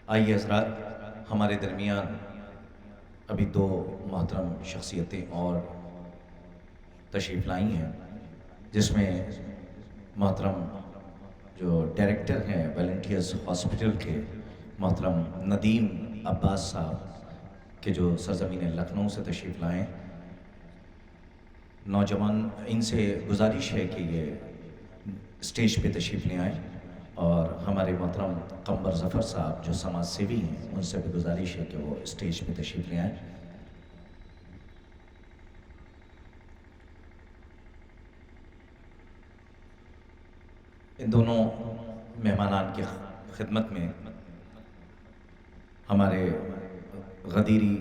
آئیے حضرات، ہمارے درمیان ابھی دو محترم شخصیتیں اور تشریف لائی ہیں، جس میں محترم جو ڈائریکٹر ہیں والنٹیئرز ہاسپٹل کے محترم ندیم عباس صاحب کہ جو سرزمین لکھنؤ سے تشریف لائیں۔ نوجوان ان سے گزارش ہے کہ یہ اسٹیج پہ تشریف لے آئیں، اور ہمارے محترم قمر ظفر صاحب جو سماج سیوی ہیں ان سے بھی گزارش ہے کہ وہ اسٹیج پہ تشریف لے آئیں۔ ان دونوں مہمانان کی خدمت میں ہمارے غدیری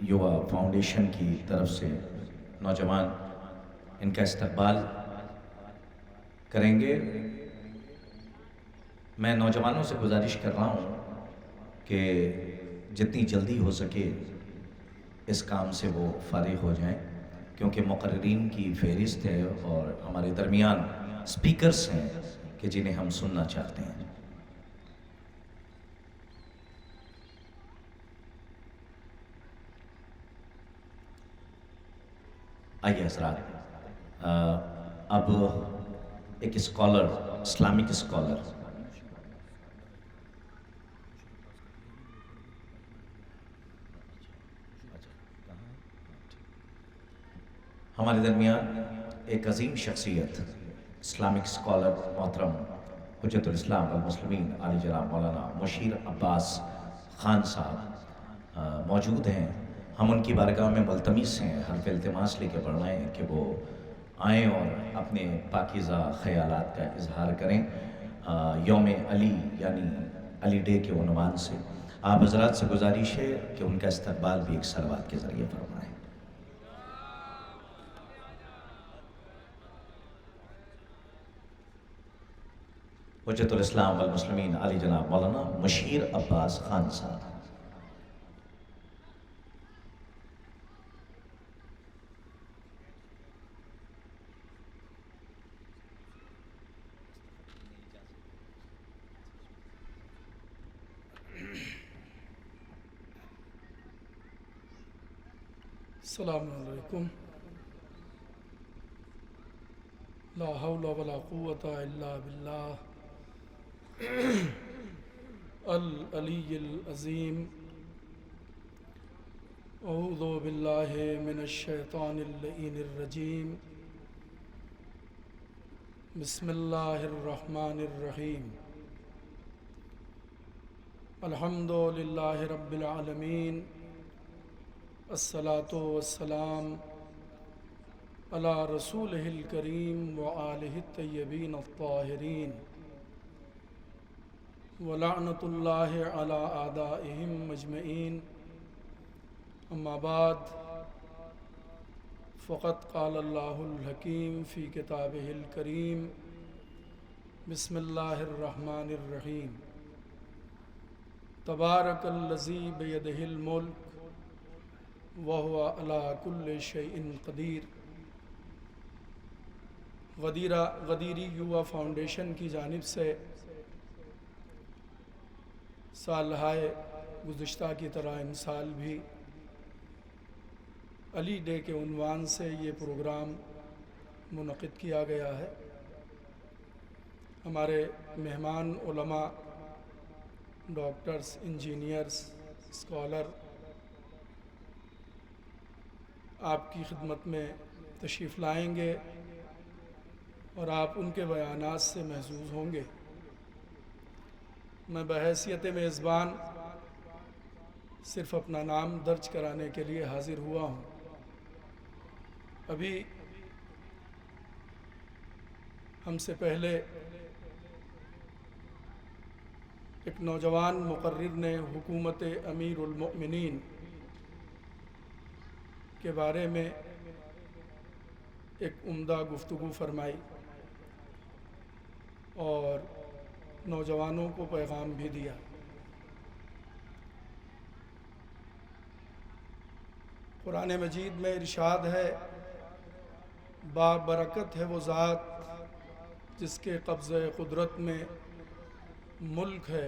یووا فاؤنڈیشن کی طرف سے نوجوان ان کا استقبال کریں گے۔ میں نوجوانوں سے گزارش کر رہا ہوں کہ جتنی جلدی ہو سکے اس کام سے وہ فارغ ہو جائیں، کیونکہ مقررین کی فہرست ہے اور ہمارے درمیان اسپیکرز ہیں کہ جنہیں ہم سننا چاہتے ہیں۔ آئیے حضرات، اب ایک اسکالر، اسلامک اسکالر ہمارے درمیان ایک عظیم شخصیت، اسلامک اسکالر محترم حجت الاسلام والمسلمین عالی جناب مولانا مشیر عباس خان صاحب موجود ہیں۔ ہم ان کی بارگاہ میں ملتمس ہیں، حرف التماس لے کے پڑھ رہے ہیں کہ وہ آئیں اور اپنے پاکیزہ خیالات کا اظہار کریں یوم علی یعنی علی ڈے کے عنوان سے۔ آپ حضرات سے گزارش ہے کہ ان کا استقبال بھی ایک صلوات کے ذریعے فرمائیں۔ حجت الاسلام والمسلمین علی جناب مولانا مشیر عباس خان صاحب۔ السلام علیکم۔ لا حول ولا قوة الا باللہ العلی العظیم۔ اعوذ باللہ من الشیطان اللعین الرجیم۔ بسم اللہ الرحمن الرحیم۔ الحمد للہ رب العالمین، الصلاۃ والسلام علی رسولہ الکریم وآلہ الطیبین الطاہرین، ولعنۃ اللہ علی اعدائہم اجمعین۔ اما بعد، فقد قال اللہ الحکیم فی کتابہ الکریم۔ بسم اللہ الرحمن الرحیم۔ تبارک الذی بیدہ الملک وَهُوَ عَلَىٰ كُلِّ شَيْءٍ قدیر۔ غدیری یووا فاؤنڈیشن کی جانب سے سالہائے گزشتہ کی طرح ان سال بھی علی ڈے کے عنوان سے یہ پروگرام منعقد کیا گیا ہے۔ ہمارے مہمان علماء، ڈاکٹرز، انجینئرز، اسکالر آپ کی خدمت میں تشریف لائیں گے اور آپ ان کے بیانات سے محظوظ ہوں گے۔ میں بحیثیت میزبان صرف اپنا نام درج کرانے کے لیے حاضر ہوا ہوں۔ ابھی ہم سے پہلے ایک نوجوان مقرر نے حکومت امیر المؤمنین کے بارے میں ایک عمدہ گفتگو فرمائی اور نوجوانوں کو پیغام بھی دیا۔ قرآن مجید میں ارشاد ہے، بابرکت ہے وہ ذات جس کے قبضہ قدرت میں ملک ہے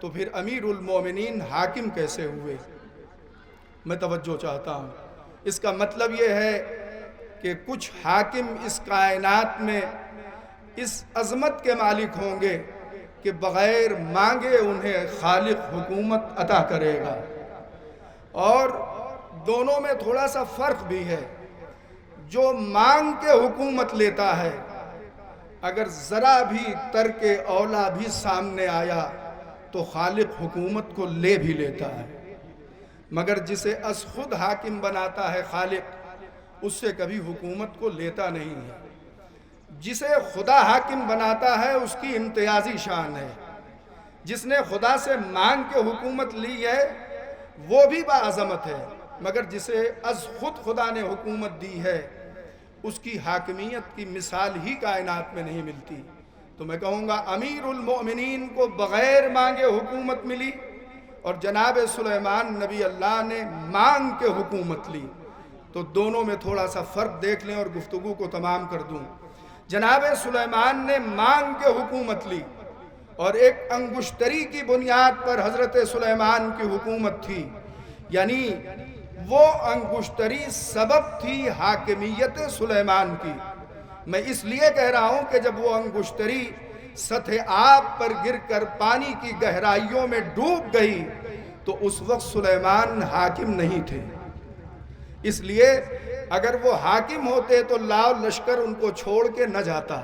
تو پھر امیر المومنین حاکم کیسے ہوئے؟ میں توجہ چاہتا ہوں۔ اس کا مطلب یہ ہے کہ کچھ حاکم اس کائنات میں اس عظمت کے مالک ہوں گے کہ بغیر مانگے انہیں خالق حکومت عطا کرے گا، اور دونوں میں تھوڑا سا فرق بھی ہے۔ جو مانگ کے حکومت لیتا ہے، اگر ذرا بھی ترک اولا بھی سامنے آیا تو خالق حکومت کو لے بھی لیتا ہے، مگر جسے از خود حاکم بناتا ہے خالق، اس سے کبھی حکومت کو لیتا نہیں ہے۔ جسے خدا حاکم بناتا ہے اس کی امتیازی شان ہے۔ جس نے خدا سے مانگ کے حکومت لی ہے وہ بھی باعظمت ہے، مگر جسے از خود خدا نے حکومت دی ہے اس کی حاکمیت کی مثال ہی کائنات میں نہیں ملتی۔ تو میں کہوں گا امیر المؤمنین کو بغیر مانگے حکومت ملی، اور جناب سلیمان نبی اللہ نے مانگ کے حکومت لی۔ تو دونوں میں تھوڑا سا فرق دیکھ لیں اور گفتگو کو تمام کر دوں۔ جناب سلیمان نے مانگ کے حکومت لی، اور ایک انگشتری کی بنیاد پر حضرت سلیمان کی حکومت تھی، یعنی وہ انگشتری سبب تھی حاکمیت سلیمان کی۔ میں اس لیے کہہ رہا ہوں کہ جب وہ انگشتری سطح آب پر گر کر پانی کی گہرائیوں میں ڈوب گئی تو اس وقت سلیمان حاکم نہیں تھے۔ اس لیے اگر وہ حاکم ہوتے تو لاؤ لشکر ان کو چھوڑ کے نہ جاتا۔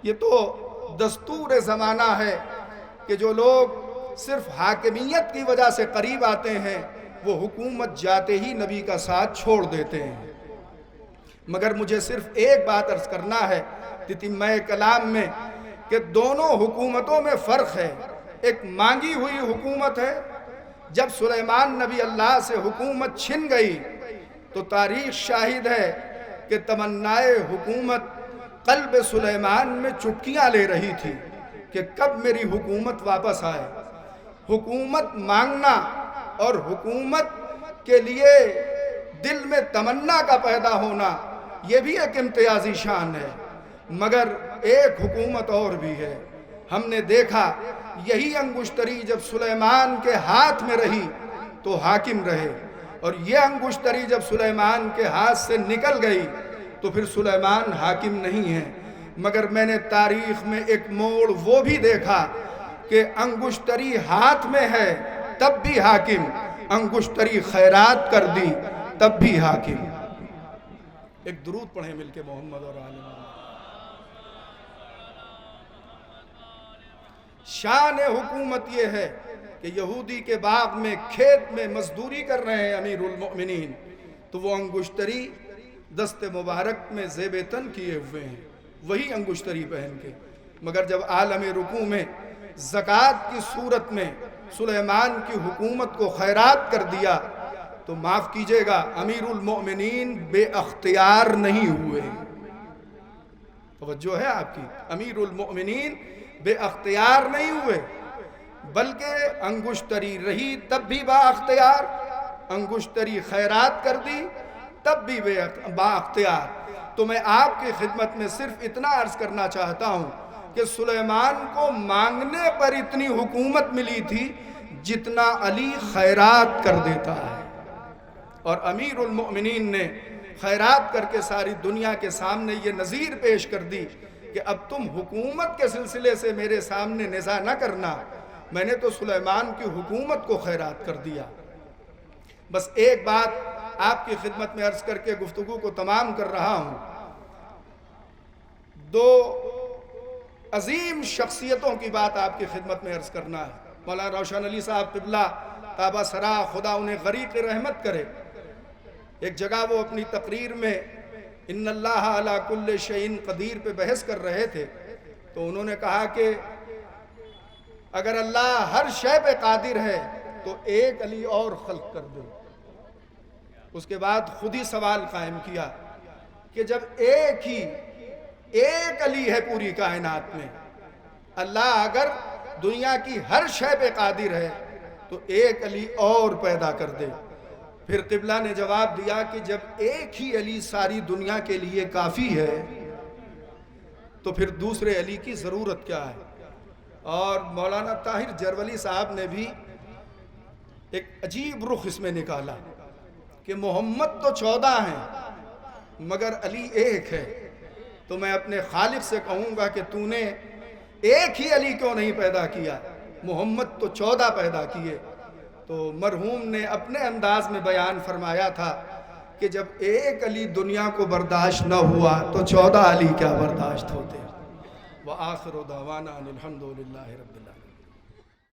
یہ تو دستور زمانہ ہے کہ جو لوگ صرف حاکمیت کی وجہ سے قریب آتے ہیں وہ حکومت جاتے ہی نبی کا ساتھ چھوڑ دیتے ہیں۔ مگر مجھے صرف ایک بات عرض کرنا ہے تتمہ کلام میں، کہ دونوں حکومتوں میں فرق ہے۔ ایک مانگی ہوئی حکومت ہے، جب سلیمان نبی اللہ سے حکومت چھن گئی تو تاریخ شاہد ہے کہ تمنائے حکومت قلب سلیمان میں چٹکیاں لے رہی تھی کہ کب میری حکومت واپس آئے۔ حکومت مانگنا اور حکومت کے لیے دل میں تمنا کا پیدا ہونا یہ بھی ایک امتیازی شان ہے، مگر ایک حکومت اور بھی ہے۔ ہم نے دیکھا یہی انگشتری جب سلیمان کے ہاتھ میں رہی تو حاکم رہے، اور یہ انگشتری جب سلیمان کے ہاتھ سے نکل گئی تو پھر سلیمان حاکم نہیں ہے۔ مگر میں نے تاریخ میں ایک موڑ وہ بھی دیکھا کہ انگشتری ہاتھ میں ہے تب بھی حاکم، انگشتری خیرات کر دی تب بھی حاکم۔ ایک درود پڑھیں مل کے محمد اور آل محمد۔ شان حکومت یہ ہے کہ یہودی کے باغ میں کھیت میں مزدوری کر رہے ہیں امیر المؤمنین، تو وہ انگشتری دست مبارک میں زیب تن کیے ہوئے ہیں، وہی انگشتری پہن کے۔ مگر جب عالم رکوع میں زکوٰۃ کی صورت میں سلیمان کی حکومت کو خیرات کر دیا تو معاف کیجئے گا امیر المؤمنین بے اختیار نہیں ہوئے۔ توجہ ہے آپ کی، امیر المؤمنین بے اختیار نہیں ہوئے، بلکہ انگشتری رہی تب بھی با اختیار، انگشتری خیرات کر دی تب بھی با اختیار۔ تو میں آپ کی خدمت میں صرف اتنا عرض کرنا چاہتا ہوں کہ سلیمان کو مانگنے پر اتنی حکومت ملی تھی جتنا علی خیرات کر دیتا ہے، اور امیر المؤمنین نے خیرات کر کے ساری دنیا کے سامنے یہ نظیر پیش کر دی کہ اب تم حکومت کے سلسلے سے میرے سامنے نزاع نہ کرنا، میں نے تو سلیمان کی حکومت کو خیرات کر دیا۔ بس ایک بات آپ کی خدمت میں عرض کر کے گفتگو کو تمام کر رہا ہوں۔ دو عظیم شخصیتوں کی بات آپ کی خدمت میں عرض کرنا ہے۔ مولانا روشن علی صاحب قبلہ تابہ سرا خدا انہیں غریق رحمت کرے، ایک جگہ وہ اپنی تقریر میں ان اللہ علی کل شیء قدیر پہ بحث کر رہے تھے، تو انہوں نے کہا کہ اگر اللہ ہر شے پہ قادر ہے تو ایک علی اور خلق کر دو۔ اس کے بعد خود ہی سوال قائم کیا کہ جب ایک علی ہے پوری کائنات میں، اللہ اگر دنیا کی ہر شے پہ قادر ہے تو ایک علی اور پیدا کر دے۔ پھر قبلہ نے جواب دیا کہ جب ایک ہی علی ساری دنیا کے لیے کافی ہے تو پھر دوسرے علی کی ضرورت کیا ہے؟ اور مولانا طاہر جرولی صاحب نے بھی ایک عجیب رخ اس میں نکالا کہ محمد تو 14 ہیں مگر علی ایک ہے. تو میں اپنے خالق سے کہوں گا کہ تو نے ایک ہی علی کیوں نہیں پیدا کیا؟ محمد تو 14 پیدا کیے. تو مرحوم نے اپنے انداز میں بیان فرمایا تھا کہ جب ایک علی دنیا کو برداشت نہ ہوا تو 14 علی کیا برداشت ہوتے. وآخر دعوانا ان الحمد للہ رب العالمین.